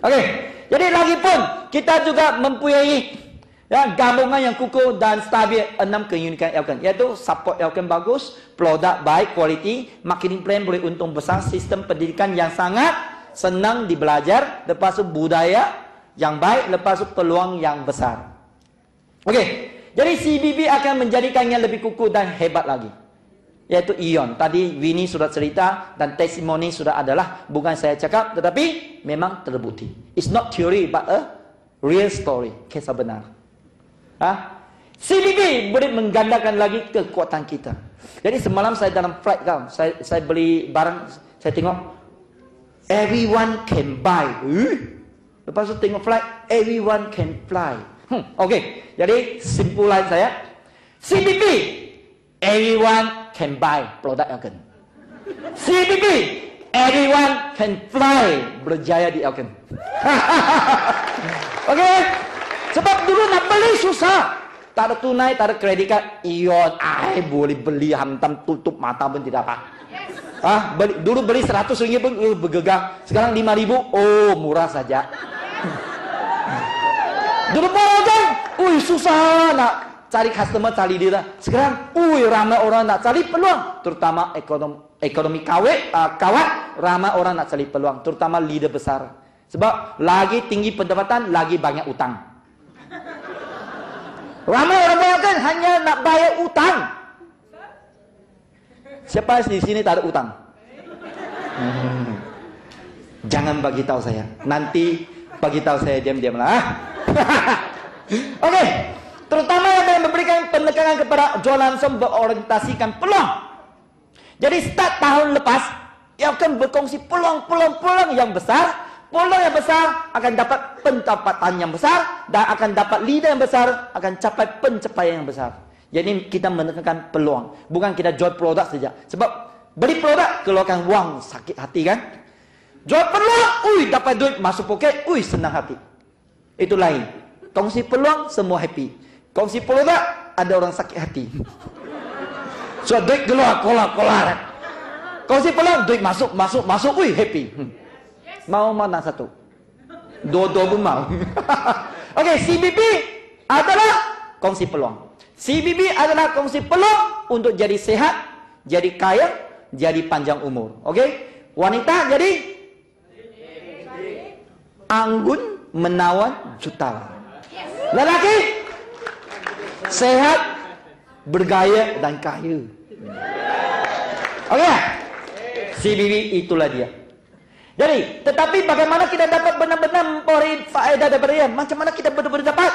Oke, jadi lagi pun kita juga mempunyai gabungan yang kukuh dan stabil 6 keunikan Elken, yaitu support Elken bagus, produk baik, quality, marketing plan boleh untung besar, sistem pendidikan yang sangat senang dibelajar, lepas itu budaya yang baik, lepas itu peluang yang besar. Oke, jadi CBB akan menjadikannya lebih kukuh dan hebat lagi, yaitu Ion. Tadi Winnie sudah cerita dan testimoni sudah adalah, bukan saya cakap, tetapi memang terbukti. It's not theory but a real story, kisah benar. CBB boleh menggandakan lagi kekuatan kita. Jadi semalam saya dalam flight saya beli barang, saya tengok everyone can buy. Lepas itu tengok flight, everyone can fly. Oke, jadi simpulan saya, CBB everyone can buy produk Elken. CBB everyone can fly, berjaya di Elken. Oke, sebab dulu nak beli susah, tak ada tunai, tak ada kredit card. Ion, boleh beli hantam tutup mata pun tidak apa. Dulu beli 100 ringgit pun bergegar. Sekarang 5.000, oh murah saja. Dulu kan, susah nak cari customer, cari dia. Sekarang, ramai orang nak cari peluang, terutama ekonomi kawat, ramai orang nak cari peluang, terutama leader besar. Sebab lagi tinggi pendapatan, lagi banyak utang. Ramai orang bayangkan hanya nak bayar utang. Siapa di sini tak ada utang? Jangan bagi tahu saya. Nanti bagi tahu saya diam-diam lah. Oke, terutama yang memberikan penekanan kepada jual langsung berorientasikan peluang. Jadi start tahun lepas, ia akan berkongsi peluang yang besar. Peluang yang besar akan dapat pendapatan yang besar dan akan dapat leader yang besar, akan capai pencapaian yang besar. Jadi kita menekankan peluang, bukan kita jual produk saja. Sebab beli produk keluarkan wang, sakit hati kan? Jual peluang, dapat duit masuk poket, senang hati. Itu lain. Kongsi peluang semua happy. Kongsi produk ada orang sakit hati. So duit keluar, kolar. Kongsi peluang, duit masuk, happy. Mau mana satu? Dua-dua pun mau. Oke, CBB adalah kongsi peluang. CBB adalah kongsi peluang untuk jadi sehat, jadi kaya, jadi panjang umur. Oke, wanita jadi anggun menawan jutawan. Lelaki sehat, bergaya dan kaya. Oke, CBB itulah dia. Jadi, tetapi bagaimana kita dapat benar-benar memperoleh faedah daripada dia? Macam mana kita benar-benar dapat?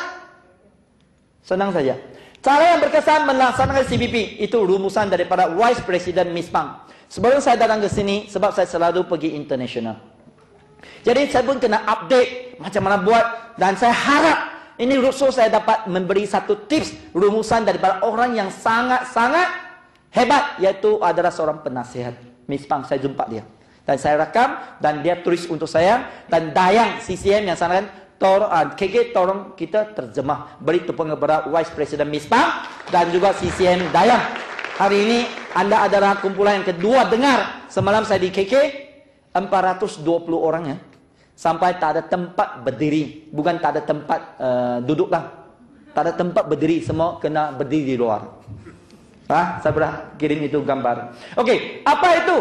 Senang saja. Cara yang berkesan melaksanakan CBP itu rumusan daripada Vice President Miss Pang. Sebelum saya datang ke sini, sebab saya selalu pergi international. Jadi saya pun kena update macam mana buat, dan saya harap ini roadshow saya dapat memberi satu tips rumusan daripada orang yang sangat-sangat hebat, yaitu adalah seorang penasihat. Miss Pang, saya jumpa dia. Dan saya rakam, dan dia tulis untuk saya, dan Dayang CCM yang sana kan, KK tolong kita terjemah, beri tepung kepada Vice President Miss Pang dan juga CCM Dayang. Hari ini Anda adalah kumpulan yang kedua dengar. Semalam saya di KK 420 orang ya, sampai tak ada tempat berdiri, bukan tak ada tempat duduk lah, tak ada tempat berdiri, semua kena berdiri di luar. Saya pernah kirim itu gambar. Oke, apa itu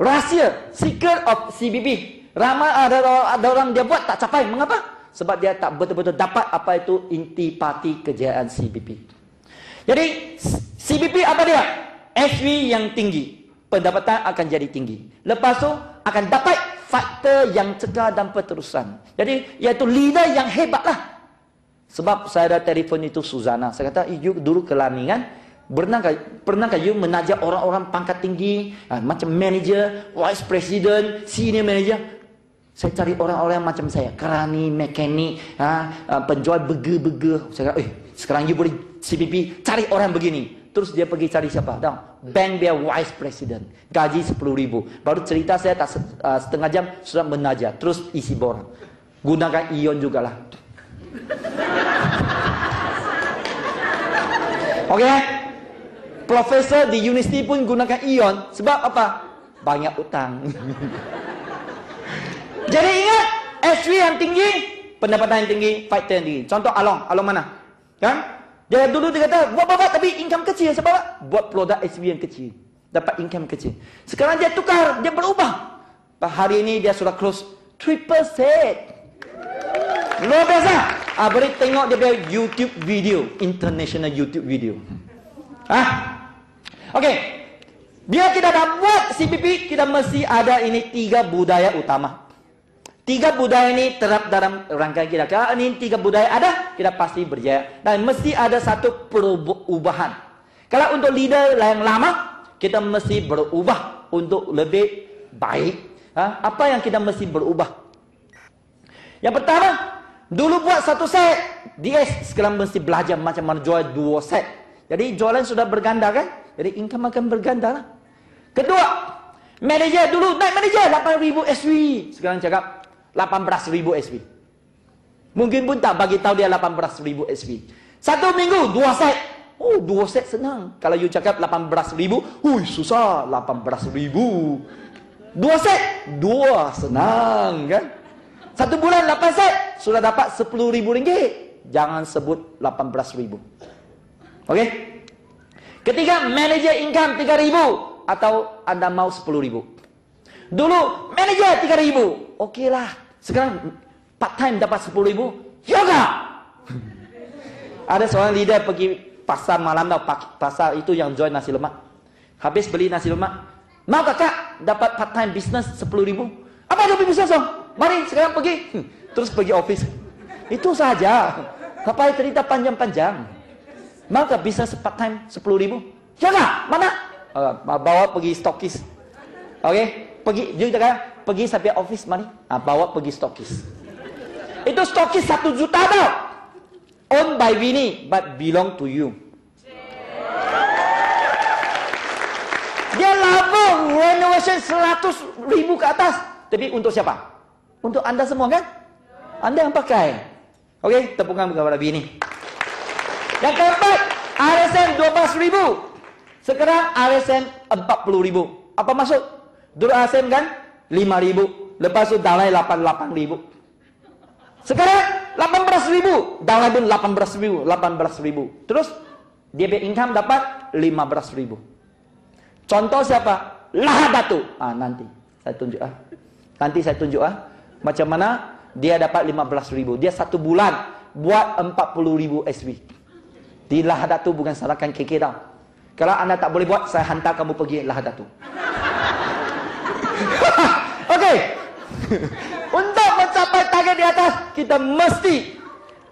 rahasia, secret of CBP? Ramai ada orang dia buat tak capai. Mengapa? Sebab dia tak betul-betul dapat apa itu intipati kejayaan CBP. Jadi CBP apa dia? SV yang tinggi, pendapatan akan jadi tinggi. Lepas tu akan dapat faktor yang cegah dan berterusan. Jadi iaitu leader yang hebat lah. Sebab saya ada telefon itu Suzana. Saya kata, you dulu ke Laningan, pernahkah you menajak orang-orang pangkat tinggi, macam manager, vice president, senior manager? Saya cari orang-orang macam saya, kerani, mekanik, penjual burger. Saya kata, sekarang you boleh CBP, cari orang begini. Terus dia pergi cari siapa? Bank dia vice president, gaji 10.000. Baru cerita saya tak setengah jam sudah menajak. Terus isi borang. Gunakan Ion jugalah. Oke? Profesor di universiti pun gunakan Ion. Sebab apa? Banyak utang. Jadi ingat, SV yang tinggi, pendapatan yang tinggi, fighter yang tinggi. Contoh Along mana? Kan? Dia dulu dia kata, buat babat tapi income kecil. Sebab buat produk SV yang kecil. Dapat income kecil. Sekarang dia tukar, dia berubah. Hari ini dia sudah close triple set. Luar biasa. Boleh tengok dia punya YouTube video. International YouTube video. Okey. Biar kita dah buat CPP, kita mesti ada ini 3 budaya utama. 3 budaya ini terap dalam rangkaian kita. Kalau ini 3 budaya ada, kita pasti berjaya. Dan mesti ada satu perubahan. Kalau untuk leader yang lama, kita mesti berubah untuk lebih baik. Apa yang kita mesti berubah? Yang pertama, dulu buat 1 set, DS sekarang mesti belajar macam mana jual 2 set. Jadi jualan sudah berganda kan? Jadi income akan berganda lah. Kedua, manager dulu naik manager 8,000 SV. Sekarang cakap 18,000 SV. Mungkin pun tak bagi tahu dia 18,000 SV. 1 minggu 2 set. 2 set senang. Kalau you cakap 18,000, susah 18,000. 2 set, 2 senang kan? 1 bulan 8 set, sudah dapat RM10,000. Jangan sebut 18,000. Okey? Ketiga, manager income 3,000 atau anda mau 10,000. Dulu manager 3,000. Okeylah. Sekarang part time dapat 10,000. Yoga. Ada seorang leader pergi pasar malam tau, pasar itu yang jual nasi lemak. Habis beli nasi lemak, mau kakak dapat part time business 10,000. Apa dia bisnes dong? Mari sekarang pergi. Terus pergi office. Itu saja. Apa cerita panjang-panjang? Mau ke bisnes part time 10,000? Yoga, mana? Bawa pergi stokis. Okey? Pergi, dia kata, pergi sampai office mari. Bawa pergi stokis. Itu stokis 1 juta tau. Owned by Winnie, but belong to you. Dia laba renovation 100,000 ke atas. Tapi untuk siapa? Untuk anda semua kan? Anda yang pakai. Okey, tepukan kepada Winnie. Yang keempat, RSM 12,000. Sekarang RSM 40,000. Apa maksud? Dulu RSM kan 5,000. Lepas itu downline 88,000. Sekarang 18,000. Downline pun 18,000. Terus dia punya income dapat 15,000. Contoh siapa? Lahad Datuk. Nanti saya tunjuk Nanti saya tunjuk macam mana dia dapat 15,000. Dia 1 bulan buat 40,000 SV. Di Lahad Datuk bukan salahkan KK tau. Kalau anda tak boleh buat, saya hantar kamu pergi Lahad Datuk. Okey. Untuk mencapai target di atas, kita mesti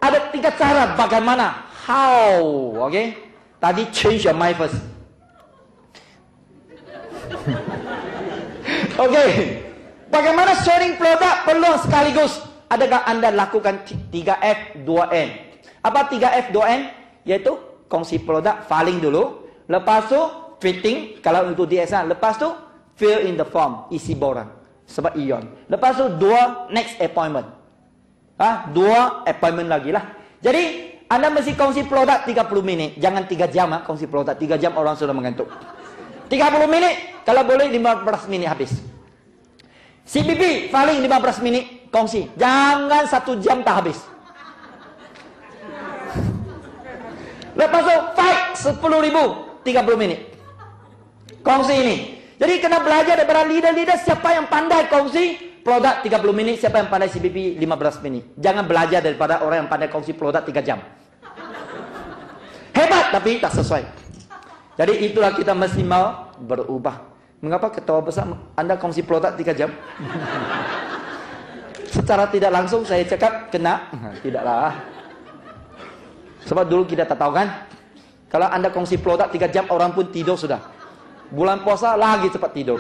ada 3 cara bagaimana. How. Okey. Tadi change your mind first. Okey. Bagaimana sharing produk peluang sekaligus? Adakah anda lakukan 3F 2N? Apa 3F 2N? Yaitu kongsi produk, filing dulu. Lepas tu fitting kalau untuk DSA. Lepas tu fill in the form, isi borang. Sebab ion. Lepas tu 2 next appointment. 2 appointment lagi lah. Jadi anda mesti kongsi produk 30 minit. Jangan 3 jam kongsi produk. 3 jam orang sudah mengantuk. 30 minit. Kalau boleh 15 minit habis. CPP paling 15 minit kongsi. Jangan 1 jam tak habis. Lepas tu fight 10,000 30 minit. Kongsi ini. Jadi kena belajar daripada leader-leader siapa yang pandai kongsi produk 30 minit, siapa yang pandai CPP 15 minit. Jangan belajar daripada orang yang pandai kongsi produk 3 jam. Hebat tapi tak sesuai. Jadi itulah kita mesti mau berubah. Mengapa ketua besar anda kongsi produk 3 jam? Secara tidak langsung saya cakap kena. Tidaklah. Sebab dulu kita tak tahu kan. Kalau anda kongsi produk 3 jam orang pun tidur sudah. Bulan puasa lagi cepat tidur.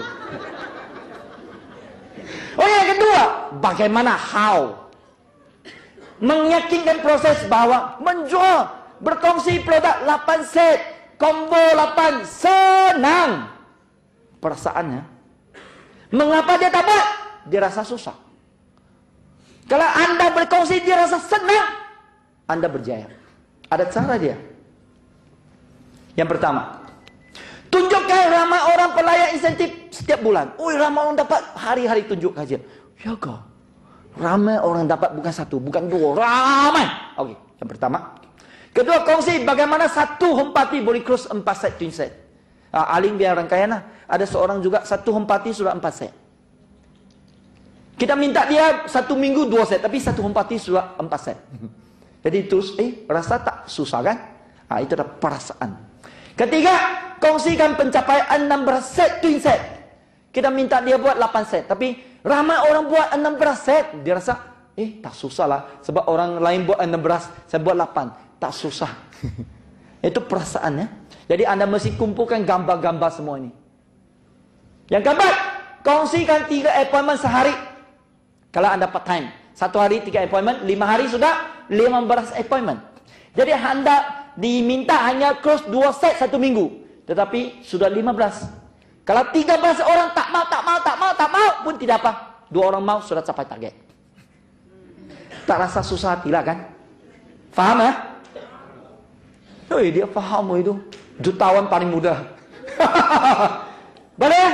Yang kedua, bagaimana how? Meyakinkan proses bahwa menjual, berkongsi produk 8 set, combo 8 senang. Perasaannya, mengapa dia tak buat? Dia rasa susah. Kalau anda berkongsi dia rasa senang, anda berjaya. Ada cara dia. Yang pertama, tunjukkan ramai orang pelayan insentif setiap bulan. Ramai orang dapat hari-hari tunjuk kajian. Ya kah? Ramai orang dapat, bukan satu, bukan dua, ramai. Okey, yang pertama. Kedua, kongsi bagaimana satu home party boleh cross 4 set twin set. Aling biar rangkaian lah. Ada seorang juga satu home party sudah 4 set. Kita minta dia 1 minggu 2 set, tapi satu home party sudah 4 set. Jadi terus, rasa tak susah kan? Itu adalah perasaan. Ketiga, kongsikan pencapaian 16 set twin set. Kita minta dia buat 8 set, tapi ramai orang buat 16 set. Dia rasa, tak susah lah. Sebab orang lain buat 16, saya buat 8. Tak susah. Itu perasaannya. Jadi anda mesti kumpulkan gambar-gambar semua ini. Yang keempat, kongsikan 3 appointment sehari. Kalau anda part time, 1 hari 3 appointment, 5 hari sudah 15 appointment. Jadi anda diminta hanya close 2 set 1 minggu. Tetapi sudah 15. Kalau 13 orang tak mau pun tidak apa. 2 orang mau sudah capai target. Tak rasa susah hati lah kan? Faham ya? Dia faham itu. Jutawan paling muda. Boleh?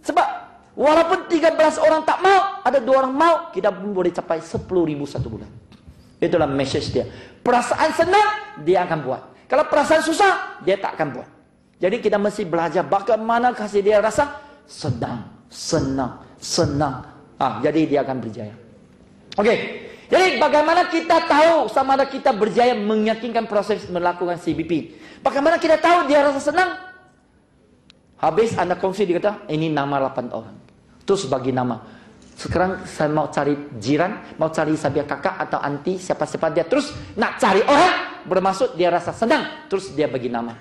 Sebab walaupun 13 orang tak mau, ada 2 orang mau, kita pun boleh capai 10.000 1 bulan. Itulah message dia. Perasaan senang, dia akan buat. Kalau perasaan susah, dia tak akan buat. Jadi kita mesti belajar bagaimana kasih dia rasa senang. Jadi dia akan berjaya. Okey. Jadi bagaimana kita tahu sama ada kita berjaya meyakinkan proses melakukan CBP? Bagaimana kita tahu dia rasa senang? Habis anda kongsi, dia kata, ini nama 8 orang. Terus bagi nama. Sekarang saya mau cari jiran, mau cari sabiah kakak atau anti, siapa-siapa dia. Terus nak cari orang, bermaksud dia rasa senang. Terus dia bagi nama.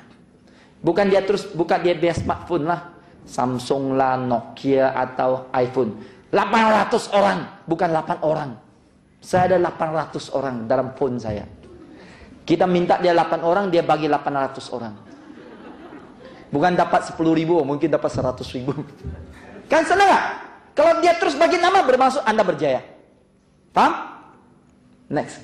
Bukan dia biar smartphone lah. Samsung lah, Nokia atau iPhone. 800 orang, bukan 8 orang. Saya ada 800 orang dalam phone saya. Kita minta dia 8 orang, dia bagi 800 orang. Bukan dapat 10.000, mungkin dapat 100.000. Kan senang gak? Kalau dia terus bagi nama, bermaksud anda berjaya. Paham? Next.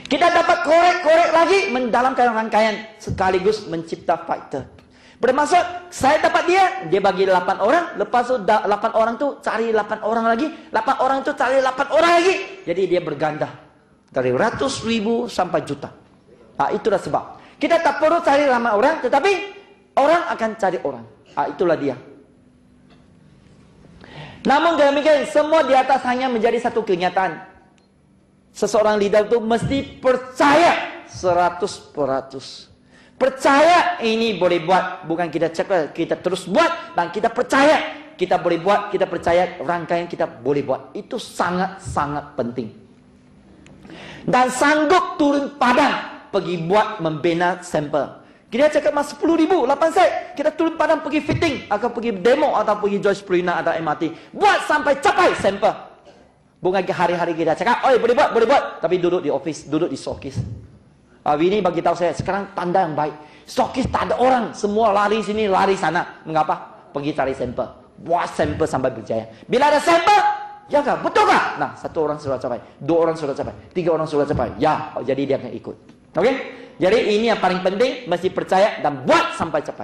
Kita dapat korek-korek lagi mendalamkan rangkaian sekaligus mencipta fighter. Bermaksud saya dapat dia bagi 8 orang, lepas tu 8 orang tu cari 8 orang lagi, 8 orang tu cari 8 orang lagi. Jadi dia berganda dari ratus ribu sampai juta. Itulah sebab kita tak perlu cari ramai orang, tetapi orang akan cari orang. Itulah dia. Namun demikian, semua di atas hanya menjadi satu kenyataan. Seseorang leader itu mesti percaya 100%. Percaya ini boleh buat. Bukan kita cakap, kita terus buat. Dan kita percaya kita boleh buat. Kita percaya rangkaian kita boleh buat. Itu sangat-sangat penting. Dan sanggup turun padang pergi buat membina sampel. Kita cakap mas 10.000, 8 set. Kita turun padang pergi fitting. Atau pergi demo. Atau pergi Joyce Prina atau MRT. Buat sampai capai sampel. Bukan hari-hari kita cakap, boleh buat. Tapi duduk di office, duduk di showcase. Ini bagi tahu saya, sekarang tanda yang baik. Stokis tak ada orang, semua lari sini, lari sana. Mengapa? Pergi cari sampel. Buat sampel sampai berjaya. Bila ada sampel, ya kah? Betul kah? Nah, 1 orang sudah capai, 2 orang sudah capai, 3 orang sudah capai. Ya, jadi dia akan ikut. Okey? Jadi ini yang paling penting, mesti percaya dan buat sampai capai.